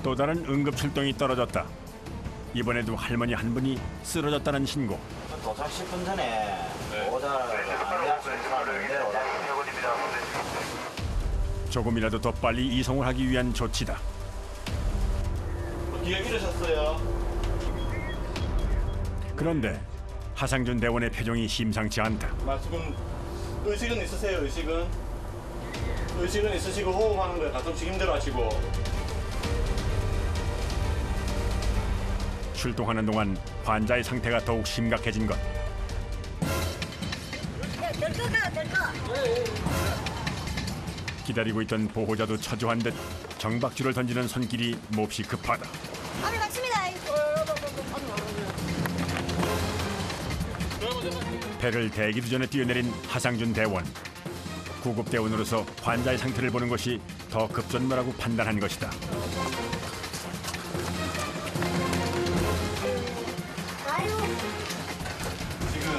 또 다른 응급 출동이 떨어졌다. 이번에도 할머니 한 분이 쓰러졌다는 신고. 도착 10분 전에 오자를 안내할 수 있는 사람을 내려오라. 조금이라도 더 빨리 이송을 하기 위한 조치다. 뒤에 밀으셨어요. 그런데 하상준 대원의 표정이 심상치 않다. 지금 의식은 있으세요? 의식은 있으시고 호흡하는 거에 가끔씩 힘들어하시고. 출동하는 동안 환자의 상태가 더욱 심각해진 것. 기다리고 있던 보호자도 처조한 듯 정박줄을 던지는 손길이 몹시 급하다. 아니 맞습니다. 배를 대기도 전에 뛰어내린 하상준 대원. 구급대원으로서 환자의 상태를 보는 것이 더 급선무라고 판단한 것이다. 지금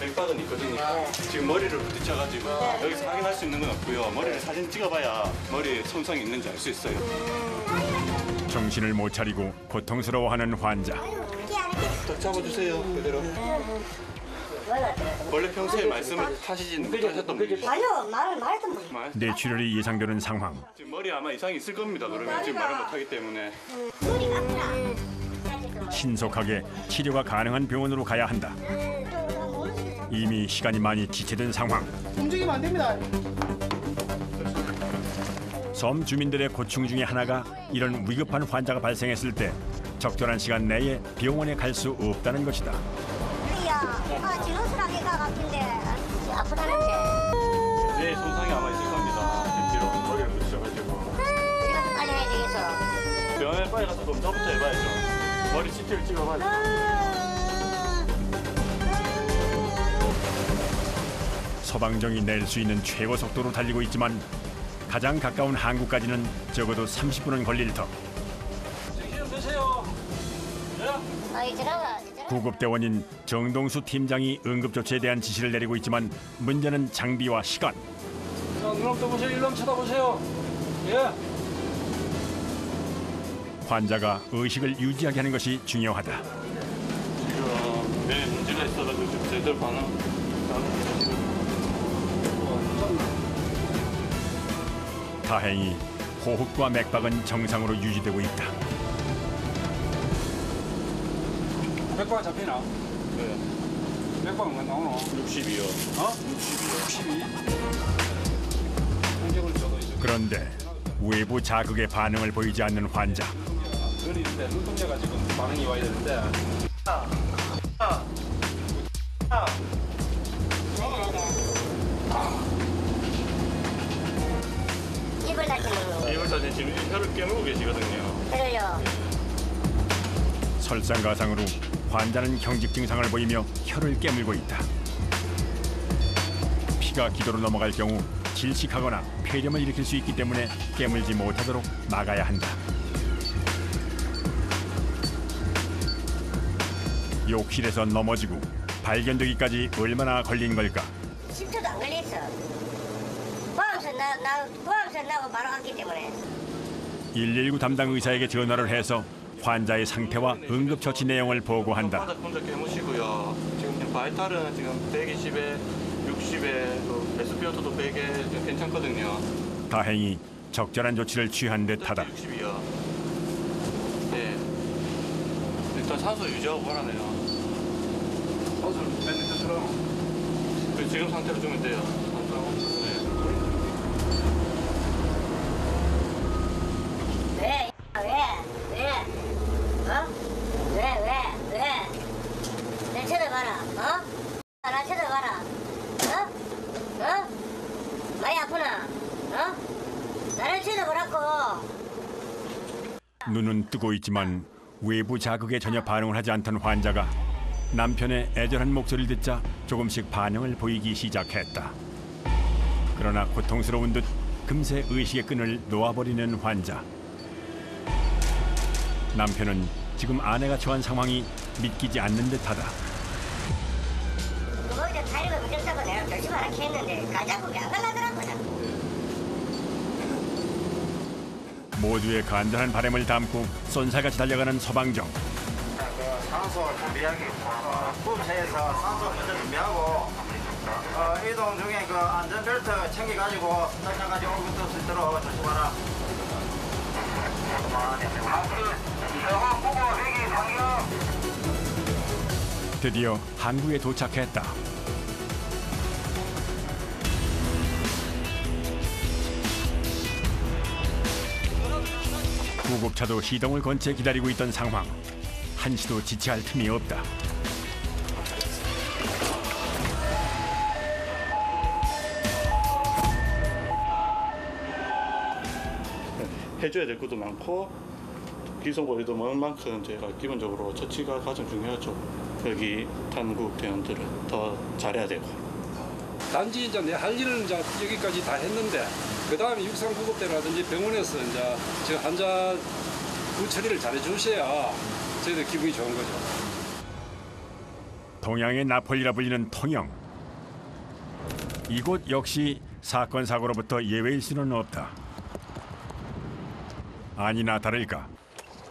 맥박은 있거든요. 지금 머리를 부딪혀가지고 여기서 확인할 수 있는 건 없고요. 머리를 사진 찍어봐야 머리에 손상이 있는지 알 수 있어요. 정신을 못 차리고 고통스러워하는 환자. 딱 잡아주세요. 그대로. 원래 평소에 말씀을 하시진 못하셨던 분이죠? 아니요, 말했던 분. 뇌출혈이 예상되는 상황. 지금 머리에 아마 이상이 있을 겁니다. 그러면 지금 말을 못하기 때문에. 신속하게 치료가 가능한 병원으로 가야 한다. 이미 시간이 많이 지체된 상황. 움직이면 안 됩니다. 섬 주민들의 고충 중에 하나가 이런 위급한 환자가 발생했을 때 적절한 시간 내에 병원에 갈 수 없다는 것이다. 진호수라게 같은데 아프다는데. 네, 손상이 아마 있을 겁니다. 뒤로 머리를 부딪혀가지고. 빨리 해야 되겠어. 병원에 빨리 가서 검사부터 해봐야죠. 머리 CT를 찍어봐야죠. 소방정이 낼 수 있는 최고 속도로 달리고 있지만 가장 가까운 항구까지는 적어도 30분은 걸릴 터. 구급대원인 정동수 팀장이 응급조치에 대한 지시를 내리고 있지만 문제는 장비와 시간. 자, 눈 떠보세요. 일로 쳐다보세요. 예. 환자가 의식을 유지하게 하는 것이 중요하다. 지금 뇌에 문제가 있어가지고 지금 제대로 반응. 다행히 호흡과 맥박은 정상으로 유지되고 있다. 맥박 잡히나? 네. 맥박은 왜 나오노? 62요. 어? 62. 공격을 줘도 이제 그런데 외부 자극에 반응을 보이지 않는 환자. 눈이 있는데 눈동자가 지금 반응이 와야 되는데. 입을 닫히는 이걸 사진 지금 혀를 깨물고 계시거든요. 그래요. 설상가상으로 환자는 경직 증상을 보이며 혀를 깨물고 있다. 피가 기도로 넘어갈 경우 질식하거나 폐렴을 일으킬 수 있기 때문에 깨물지 못하도록 막아야 한다. 욕실에서 넘어지고 발견되기까지 얼마나 걸린 걸까? 10초도 안 걸렸어. 보암선 나고 바로 왔기 때문에. 119 담당 의사에게 전화를 해서 환자의 상태와 응급처치 내용을 보고한다. 바닥 혼자 깨무시고요. 지금 바이탈은 지금 120에 60에 또 SpO2도 100에 괜찮거든요. 다행히 적절한 조치를 취한 듯하다. 60이요. 네. 일단 산소 유지하고 가라네요. 옷을 맨 밑에처럼. 지금 상태로 주면 돼요. 네. 왜? 어? 왜? 내 쳐다봐라. 어? 나 쳐다봐라. 어? 많이 아프나? 어? 나를 쳐다보라고. 눈은 뜨고 있지만 외부 자극에 전혀 반응을 하지 않던 환자가 남편의 애절한 목소리를 듣자 조금씩 반응을 보이기 시작했다. 그러나 고통스러운 듯 금세 의식의 끈을 놓아버리는 환자. 남편은 지금 아내가 처한 상황이 믿기지 않는 듯하다. 거기서 타이거 운전사고 내가 조심하라 했는데 가자고 왜 안 가려더라고요. 모두의 간절한 바람을 담고 쏜살같이 달려가는 서방정. 산소 준비하기. 구급차에서 산소 먼저 준비하고 이동 중에 그 안전벨트 챙겨가지고 선착장까지 올 수 있도록 조심하라. 드디어 항구에 도착했다. 구급차도 시동을 건 채 기다리고 있던 상황. 한시도 지체할 틈이 없다. 해줘야 될 것도 많고 기소거리도 먼 만큼 저희가 기본적으로 처치가 가장 중요하죠. 여기 탄국 대원들은 더 잘해야 되고. 단지 이제 내 할 일은 이제 여기까지 다 했는데 그 다음에 육상구급대라든지 병원에서 이제 저 환자 처리를 잘해 주셔야 저희들 기분이 좋은 거죠. 동양의 나폴리라 불리는 통영. 이곳 역시 사건 사고로부터 예외일 수는 없다. 아니나 다를까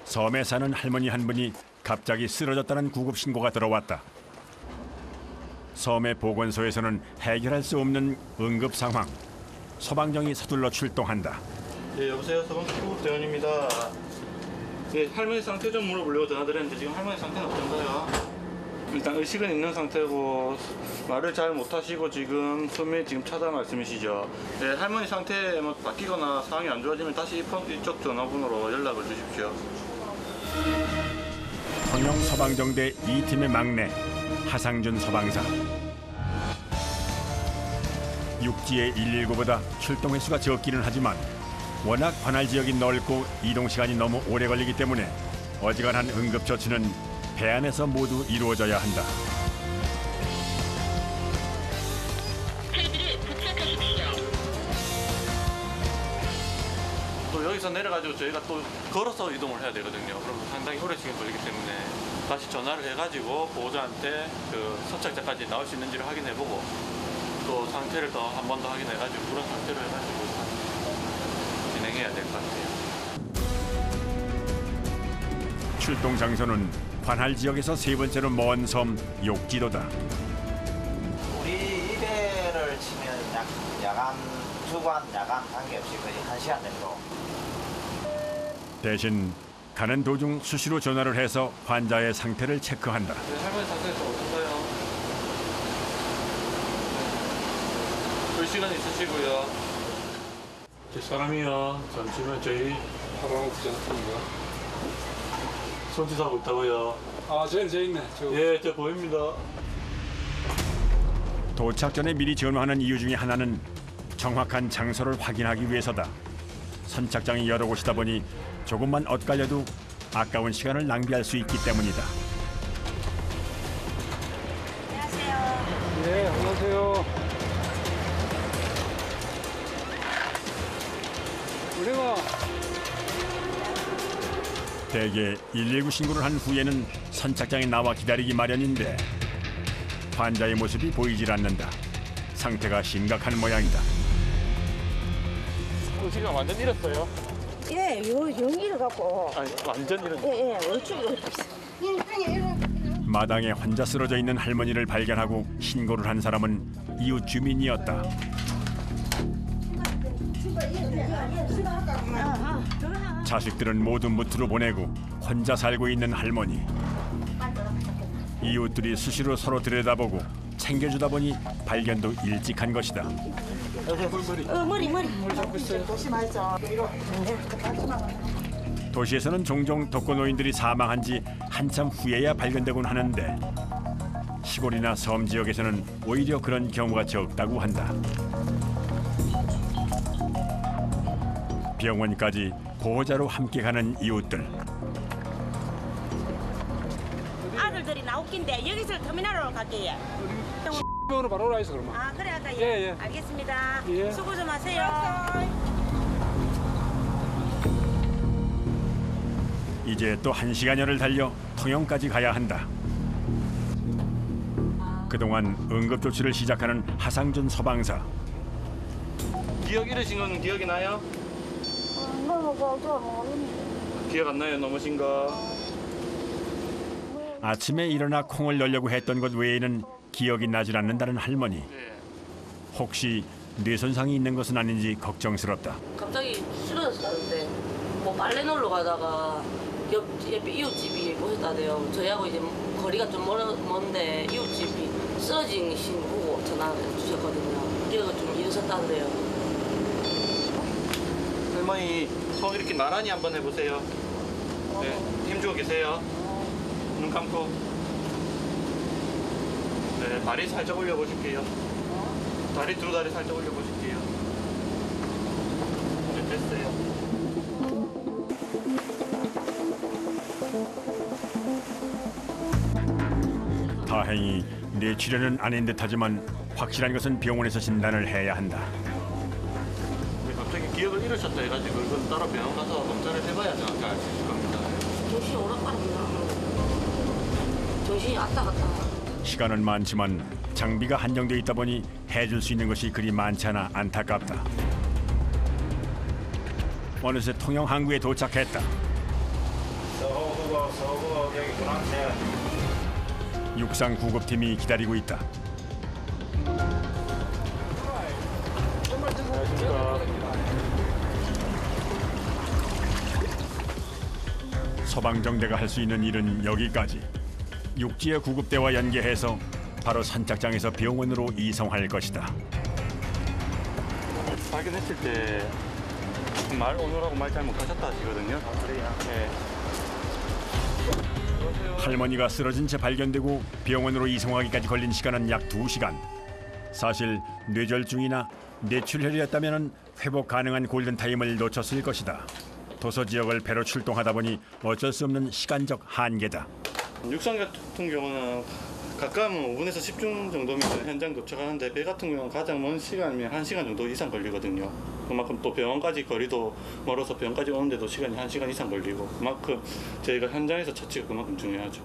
섬에 사는 할머니 한 분이 갑자기 쓰러졌다는 구급 신고가 들어왔다. 섬의 보건소에서는 해결할 수 없는 응급 상황. 소방정이 서둘러 출동한다. 예, 여보세요. 서방구급대원입니다. 예, 할머니 상태 좀 물어보려고 전화드렸는데 지금 할머니 상태는 어떤가요? 일단 의식은 있는 상태고 말을 잘 못하시고 지금 숨이 지금 차다 말씀이시죠? 예, 할머니 상태 뭐 바뀌거나 상황이 안 좋아지면 다시 이쪽 전화번호로 연락을 주십시오. 통영 소방정대 2팀의 막내 하상준 소방사. 육지의 119보다 출동 횟수가 적기는 하지만 워낙 관할 지역이 넓고 이동 시간이 너무 오래 걸리기 때문에 어지간한 응급 조치는 배 안에서 모두 이루어져야 한다. 또 여기서 내려가지고 저희가 또 걸어서 이동을 해야 되거든요. 그럼 상당히 오래 시간 걸리기 때문에 다시 전화를 해가지고 보호자한테 그 선착장까지 나올 수 있는지를 확인해보고 또 상태를 더 한 번 더 확인해가지고 그런 상태로 해가지고 진행해야 될 것 같아요. 출동 장소는 관할 지역에서 세 번째로 먼 섬 욕지도다. 우리 이배를 치면 야간 주간 야간 관계없이 거의 1시간 정도. 대신 가는 도중 수시로 전화를 해서 환자의 상태를 체크한다. 네, 할머니 상태가 좀 어떤가요? 볼 시간 있으시고요. 사람이요. 잠시만 저희 하방 부장입니다. 손짓하고 있다고요. 아, 저 있네. 예, 저 보입니다. 도착 전에 미리 전화하는 이유 중에 하나는 정확한 장소를 확인하기 위해서다. 선착장이 여러 곳이다 보니 조금만 엇갈려도 아까운 시간을 낭비할 수 있기 때문이다. 안녕하세요. 예, 안녕하세요. 우리가 대개 119 신고를 한 후에는 선착장에 나와 기다리기 마련인데 환자의 모습이 보이질 않는다. 상태가 심각한 모양이다. 지금 완전 잃었어요. 예, 요 연기를 갖고 아니, 완전 잃었어요. 예, 얼추 마당에 환자 쓰러져 있는 할머니를 발견하고 신고를 한 사람은 이웃 주민이었다. 자식들은 모두 무트로 보내고 혼자 살고 있는 할머니. 이웃들이 수시로 서로 들여다보고 챙겨주다 보니 발견도 일찍한 것이다. 머리. 도시에서는 종종 독거노인들이 사망한 지 한참 후에야 발견되곤 하는데 시골이나 섬 지역에서는 오히려 그런 경우가 적다고 한다. 병원까지 보호자로 함께 가는 이웃들. 아들들이 나 웃긴데 여기서 터미널로 갈게요. 병으로 바로 오라 해서 그러면. 아, 그래 아까 예, 예. 알겠습니다. 예. 수고 좀 하세요. 이제 또 1시간여를 달려 통영까지 가야 한다. 그동안 응급조치를 시작하는 하상준 소방사. 기억 잃으신 건 기억이 나요? 기억 안 나요? 넘으신 거? 아침에 일어나 콩을 넣으려고 했던 것 외에는 기억이 나질 않는다는 할머니. 네. 혹시 뇌손상이 있는 것은 아닌지 걱정스럽다. 갑자기 쓰러졌었는데 뭐 빨래 놀러 가다가 옆에 이웃집이 오셨다대요. 저희하고 이제 거리가 좀 먼데 이웃집이 쓰러진 신 보고 전화 주셨거든요. 기억이 좀 잃으셨다는데요. 할머니 손 이렇게 나란히 한번 해보세요. 네, 힘주고 계세요. 눈 감고. 네, 다리 살짝 올려보실게요. 다리 두 다리 살짝 올려보실게요. 네, 됐어요. 다행히 뇌출혈은 아닌 듯하지만 확실한 것은 병원에서 진단을 해야 한다. 갑자기 기억을 잃으셨다 해가지고 이건 따로 병원 가서 검사를 해봐야 정확히 알 수 있을 겁니다. 정신이 오락가락나. 정신이 왔다 갔다. 시간은 많지만 장비가 한정돼 있다 보니 해줄 수 있는 것이 그리 많지 않아 안타깝다. 어느새 통영 항구에 도착했다. 서구 여기 중앙대. 육상 구급팀이 기다리고 있다. 소방정대가 할 수 있는 일은 여기까지. 육지의 구급대와 연계해서 바로 선착장에서 병원으로 이송할 것이다. 발견했을 때 말 오느라고 말 잘못 하셨다 하시거든요. 네. 할머니가 쓰러진 채 발견되고 병원으로 이송하기까지 걸린 시간은 약 2시간. 사실 뇌졸중이나 뇌출혈이었다면 회복 가능한 골든타임을 놓쳤을 것이다. 도서 지역을 배로 출동하다 보니 어쩔 수 없는 시간적 한계다. 육상 같은 경우는 가까우면 5분에서 10분 정도면 현장 도착하는데 배 같은 경우는 가장 먼 시간이면 1시간 정도 이상 걸리거든요. 그만큼 또 병원까지 거리도 멀어서 병원까지 오는데도 시간이 1시간 이상 걸리고 그만큼 저희가 현장에서 처치가 그만큼 중요하죠.